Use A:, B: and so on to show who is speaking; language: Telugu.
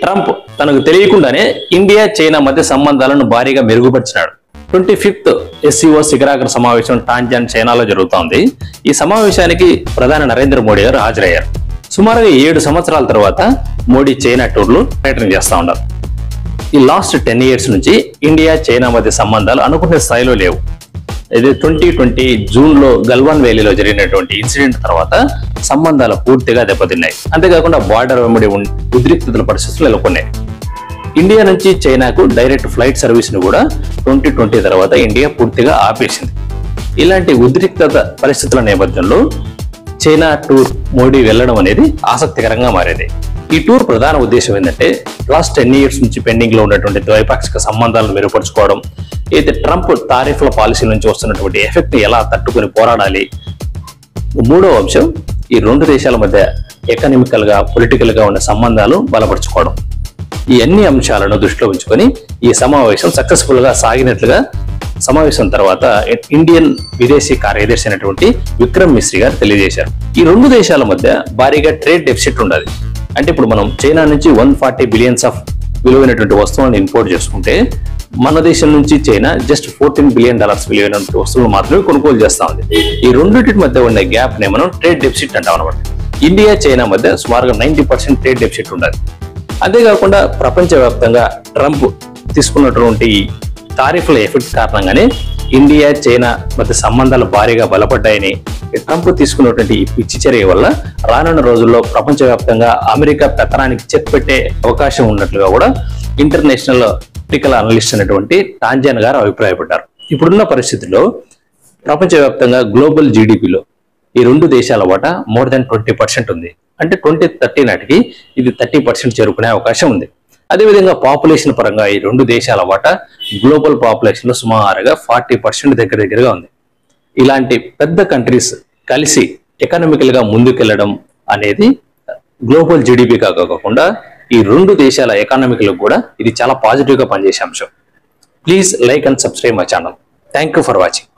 A: ట్రంప్ తనకు తెలియకుండానే ఇండియా చైనా మధ్య సంబంధాలను భారీగా మెరుగుపరిచినాడు. 25th SCO శిఖరాగ్ర సమావేశం టాంజాన్ చైనాలో జరుగుతోంది. ఈ సమావేశానికి ప్రధాని నరేంద్ర మోడీ గారు హాజరయ్యారు. సుమారుగా 7 సంవత్సరాల తర్వాత మోడీ చైనా టూర్లు పర్యటన చేస్తా ఉన్నారు. ఈ లాస్ట్ 10 years నుంచి ఇండియా చైనా మధ్య సంబంధాలు అనుకునే స్థాయిలో లేవు. ఇది 2020 జూన్లో గల్వాన్ వ్యాలీలో జరిగినటువంటి ఇన్సిడెంట్ తర్వాత సంబంధాలు పూర్తిగా దెబ్బతిన్నాయి. అంతేకాకుండా బార్డర్ వెంబడి ఉద్రిక్తతల పరిస్థితులు నెలకొన్నాయి. ఇండియా నుంచి చైనాకు డైరెక్ట్ ఫ్లైట్ సర్వీస్ ను కూడా 2020 తర్వాత ఇండియా పూర్తిగా ఆపేసింది. ఇలాంటి ఉద్రిక్తత పరిస్థితుల నేపథ్యంలో చైనా టూర్ మోడీ వెళ్లడం అనేది ఆసక్తికరంగా మారేది. ఈ టూర్ ప్రధాన ఉద్దేశం ఏంటంటే లాస్ట్ 10 years నుంచి పెండింగ్ లో ఉన్నటువంటి ద్వైపాక్షిక సంబంధాలను మెరుగుపరుచుకోవడం, అయితే ట్రంప్ టారిఫ్ల పాలసీ నుంచి వస్తున్నటువంటి ఎఫెక్ట్ ఎలా తట్టుకుని పోరాడాలి. మూడవ అంశం ఈ రెండు దేశాల మధ్య ఎకనామికల్ గా పొలిటికల్ గా ఉన్న సంబంధాలు బలపరుచుకోవడం. ఈ అన్ని అంశాలను దృష్టిలో ఉంచుకొని ఈ సమావేశం సక్సెస్ఫుల్ గా సాగినట్లుగా సమావేశం తర్వాత ఇండియన్ విదేశీ కార్యదర్శి అయినటువంటి విక్రమ్ మిశ్రీ గారు తెలియజేశారు. ఈ రెండు దేశాల మధ్య భారీగా ట్రేడ్ డెఫిసిట్ ఉండదు. అంటే ఇప్పుడు మనం చైనా నుంచి 140 billions ఆఫ్ విలువైనటువంటి వస్తువులను ఇంపోర్ట్ చేసుకుంటే మన దేశం నుంచి చైనా జస్ట్ $14 billion విలువైనటువంటి వస్తువులు మాత్రమే కొనుగోలు చేస్తా ఉంది. ఈ రెండింటి మధ్య ఉన్న గ్యాప్ నే మనం ట్రేడ్ డెఫిసిట్ అంటాం అనమాట. ఇండియా చైనా మధ్య సుమారుగా 90% ట్రేడ్ డెఫిసిట్ ఉండదు. అంతేకాకుండా ప్రపంచవ్యాప్తంగా ట్రంప్ తీసుకున్నటువంటి టారిఫ్ల ఎఫెక్ట్ కారణంగానే ఇండియా చైనా మధ్య సంబంధాలు భారీగా బలపడ్డాయని, ట్రంప్ తీసుకున్నటువంటి ఈ పిచ్చి చర్య వల్ల రానున్న రోజుల్లో ప్రపంచవ్యాప్తంగా అమెరికా పెత్తనానికి చెక్ పెట్టే అవకాశం ఉన్నట్లుగా కూడా ఇంటర్నేషనల్ పొలిటికల్ అనలిస్ట్ అయినటువంటి టాంజాన్ గారు అభిప్రాయపడ్డారు. ఇప్పుడున్న పరిస్థితుల్లో ప్రపంచవ్యాప్తంగా గ్లోబల్ జీడిపిలో ఈ రెండు దేశాల వాటా మోర్ దాన్ 20% ఉంది. అంటే 2030 నాటికి ఇది 30% చేరుకునే అవకాశం ఉంది. అదేవిధంగా పాపులేషన్ పరంగా ఈ రెండు దేశాల వాటా గ్లోబల్ పాపులేషన్ లో సుమారుగా 40% దగ్గరగా ఉంది. ఇలాంటి పెద్ద కంట్రీస్ కలిసి ఎకనామికల్ గా ముందుకెళ్లడం అనేది గ్లోబల్ జీడిపి కాకుండా ఈ రెండు దేశాల ఎకానమికల్ కూడా ఇది చాలా పాజిటివ్ గా పనిచేసే అంశం. Please like and subscribe my channel. Thank you for watching.